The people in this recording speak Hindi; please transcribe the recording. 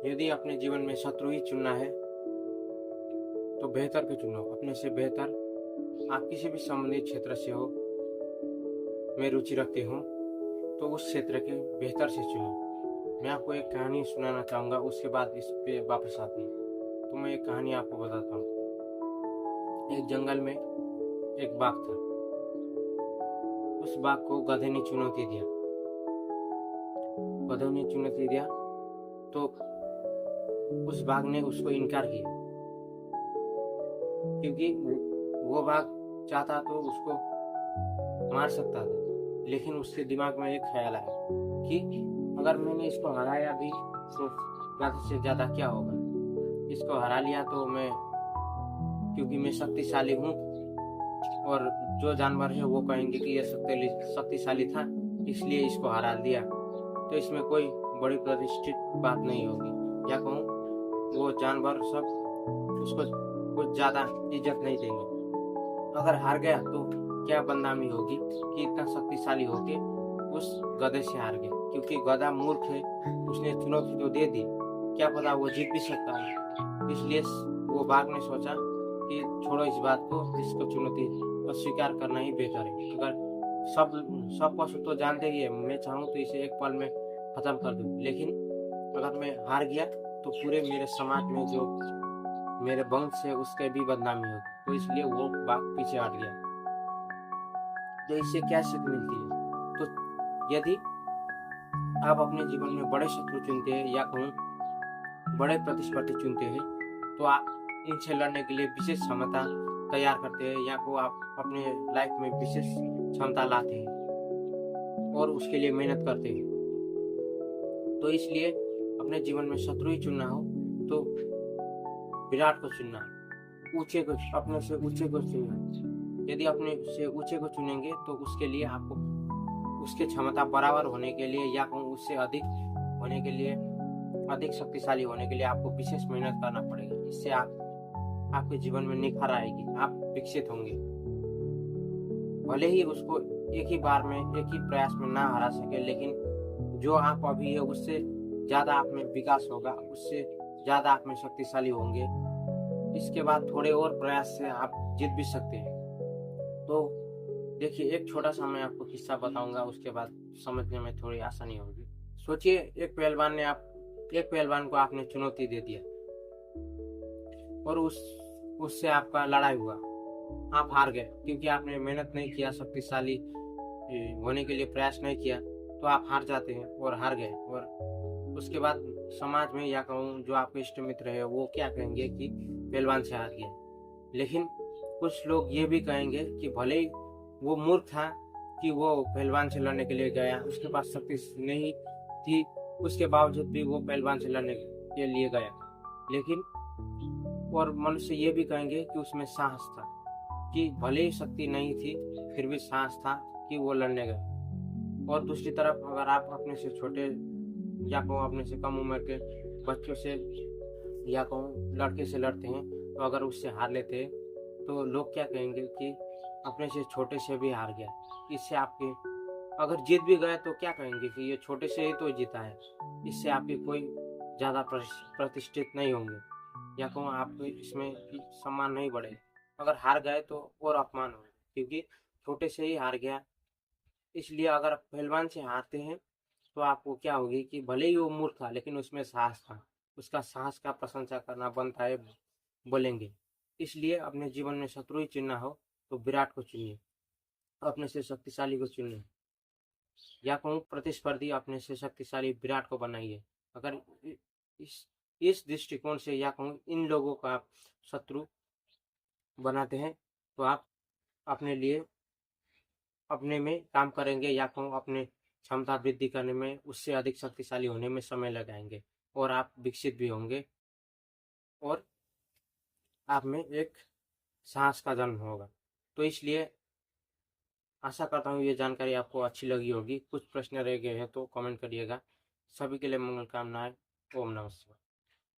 यदि अपने जीवन में शत्रु ही चुनना है तो बेहतर क्यों चुनो। अपने से बेहतर आप किसी भी संबंधित क्षेत्र से हो में रुचि रखते हो तो उस क्षेत्र के बेहतर से चुनो। मैं आपको एक कहानी सुनाना चाहूँगा, उसके बाद इस पे वापस आते हैं। तो मैं एक कहानी आपको बताता हूँ। एक जंगल में एक बाघ था। उस बाघ को गधे ने चुनौती दिया। गधे ने चुनौती दिया तो उस बाघ ने उसको इनकार किया, क्योंकि वो बाघ चाहता तो उसको मार सकता था, लेकिन उसके दिमाग में एक ख्याल आया कि अगर मैंने इसको हराया भी तो ज़्यादा से ज़्यादा क्या होगा। इसको हरा लिया तो मैं, क्योंकि मैं शक्तिशाली हूँ और जो जानवर है वो कहेंगे कि ये शक्तिशाली था इसलिए इसको हरा दिया, तो इसमें कोई बड़ी प्रतिष्ठित बात नहीं होगी, या कहूँ वो जानवर सब उसको कुछ ज़्यादा इज्जत नहीं देंगे। अगर हार गया तो क्या बदनामी होगी कि इतना शक्तिशाली होके उस गधे से हार गया, क्योंकि गधा मूर्ख है, उसने चुनौती तो दे दी, क्या पता वो जीत भी सकता है। इसलिए वो बाघ ने सोचा कि छोड़ो इस बात को, इसको चुनौती अस्वीकार करना ही बेहतर है। अगर सब पशु तो जानते ही है, मैं चाहूँ तो इसे एक पल में खत्म कर दूँ, लेकिन अगर मैं हार गया तो पूरे मेरे समाज में जो मेरे वंश है उसके भी बदनामी होगी। तो इसलिए वो बाघ पीछे हट गया। तो इससे क्या सीख मिलती है? तो यदि आप अपने जीवन में बड़े शत्रु चुनते हैं या कहूँ बड़े प्रतिस्पर्धी चुनते हैं तो आप इनसे लड़ने के लिए विशेष क्षमता तैयार करते हैं, या को आप अपने लाइफ में विशेष क्षमता लाते हैं और उसके लिए मेहनत करते हैं। तो इसलिए अपने जीवन में शत्रु ही चुनना हो तो विराट को चुनना, ऊंचे को, अपने से ऊंचे को चुनना। यदि अपने से ऊंचे को चुनेंगे तो उसके लिए आपको उसके क्षमता बराबर होने के लिए या उससे अधिक होने के लिए, अधिक शक्तिशाली होने के लिए आपको विशेष मेहनत करना पड़ेगा। इससे आपके जीवन में निखार आएगी, आप विकसित होंगे। भले ही उसको एक ही बार में एक ही प्रयास में ना हरा सके, लेकिन जो आप अभी है उससे ज्यादा आप में विकास होगा, उससे ज्यादा आप में शक्तिशाली होंगे। इसके बाद थोड़े और प्रयास से आप जीत भी सकते हैं। तो देखिए, एक छोटा सा मैं आपको किस्सा बताऊंगा, उसके बाद समझने में थोड़ी आसानी होगी। सोचिए, एक पहलवान को आपने चुनौती दे दिया और उससे आपका लड़ाई हुआ, आप हार गए क्योंकि आपने मेहनत नहीं किया, शक्तिशाली होने के लिए प्रयास नहीं किया, तो आप हार जाते हैं और हार गए। और उसके बाद समाज में या कहूँ जो आपके इष्ट मित्र है वो क्या कहेंगे कि पहलवान से हार गया। लेकिन कुछ लोग ये भी कहेंगे कि भले ही वो मूर्ख था कि वो पहलवान से लड़ने के लिए गया, उसके पास शक्ति नहीं थी, उसके बावजूद भी वो पहलवान से लड़ने के लिए गया। लेकिन और मनुष्य ये भी कहेंगे कि उसमें साहस था, कि भले ही शक्ति नहीं थी फिर भी साहस था कि वो लड़ने गए। और दूसरी तरफ अगर आप अपने से छोटे या कहूँ अपने से कम उम्र के बच्चों से या कहूँ लड़के से लड़ते हैं, तो अगर उससे हार लेते हैं तो लोग क्या कहेंगे कि अपने से छोटे से भी हार गया। इससे आपके, अगर जीत भी गए तो क्या कहेंगे कि ये छोटे से ही तो जीता है, इससे आपके कोई ज़्यादा प्रतिष्ठित नहीं होंगे, या कहूँ आपको इसमें सम्मान नहीं बढ़ेगा। अगर हार गए तो और अपमान होगा, क्योंकि छोटे से ही हार गया। इसलिए अगर पहलवान से हारते हैं तो आपको क्या होगी कि भले ही वो मूर्ख था लेकिन उसमें साहस था, उसका साहस का प्रशंसा करना बनता है, बोलेंगे। इसलिए अपने जीवन में शत्रु ही चुनना हो तो विराट को चुनिए, अपने से शक्तिशाली को चुनिए, या कहूँ प्रतिस्पर्धी अपने से शक्तिशाली विराट को बनाइए। अगर इस दृष्टिकोण से या कहूँ इन लोगों का आप शत्रु बनाते हैं तो आप अपने लिए अपने में काम करेंगे, या कहूँ अपने क्षमता वृद्धि करने में, उससे अधिक शक्तिशाली होने में समय लगाएंगे और आप विकसित भी होंगे और आप में एक साहस का जन्म होगा। तो इसलिए आशा करता हूँ ये जानकारी आपको अच्छी लगी होगी। कुछ प्रश्न रह गए हैं तो कमेंट करिएगा। सभी के लिए मंगल कामनाएं। ओम नमः शिवाय।